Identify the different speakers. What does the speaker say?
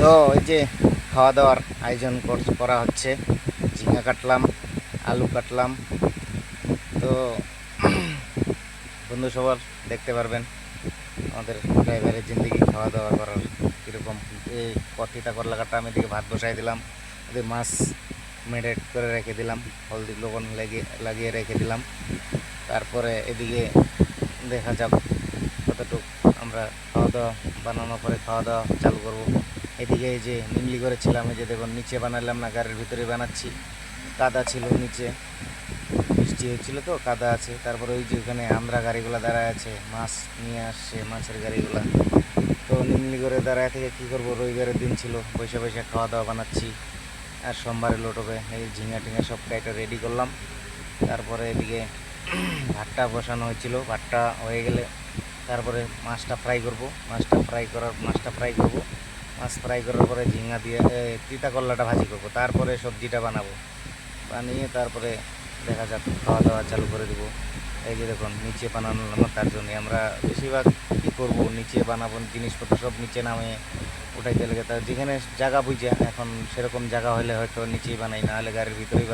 Speaker 1: তো এই যে খাওয়া দাওয়ার আয়োজন করা হচ্ছে। ঝিঙা কাটলাম, আলু কাটলাম। তো বন্ধু সবার দেখতে পারবেন আমাদের ড্রাইভারের জিন্দিগি খাওয়া দাওয়া করার কীরকম। এই কটিটা করলা কাটা আমি এদিকে ভাত বসাই দিলাম, ওদের মাছ মেরিনেট করে রেখে দিলাম, হলদি লবণ লাগিয়ে রেখে দিলাম। তারপরে এদিকে দেখা যাক কতটুকু আমরা খাওয়া দাওয়া বানানোর পরে খাওয়া দাওয়া চালু করব। এদিকে এই যে নিমলি করেছিলাম, এই যে দেখুন নিচে বানালাম না, গাড়ির ভিতরে বানাচ্ছি। কাদা ছিল নিচে, বৃষ্টি হয়েছিল তো কাদা আছে। তারপরে ওই যে ওখানে আমরা গাড়িগুলো দাঁড়ায় আছে, মাছ নিয়ে আসছে মাছের গাড়িগুলা। তো নিমলি করে দাঁড়ায় থেকে কী করবো, রবিবারের দিন ছিল, বৈশা বৈশা খাওয়া দাওয়া বানাচ্ছি। আর সোমবারে লোটবে এই ঝিঙা টিঙা সব কাইটা রেডি করলাম। তারপরে এদিকে ভাতটা বসানো হয়েছিল, ভাতটা হয়ে গেলে তারপরে মাছটা ফ্রাই করব। মাছ ফ্রাই করার পরে ঝিঙা দিয়ে তিতা করলাটা ভাজি করব। তারপরে সবজিটা বানাবো, বানিয়ে তারপরে দেখা যাক খাওয়া দাওয়া চালু করে দেবো। এই যে দেখুন নিচে বানানো না, তার জন্যে আমরা বেশিরভাগ কী করবো, নিচে বানাবো, জিনিসপত্র সব নিচে নামে উঠাইতে লেগে। তার যেখানে জায়গা বুঝে এখন সেরকম জায়গা হলে হয়তো নিচেই বানাই, না হলে গাড়ির ভিতরেই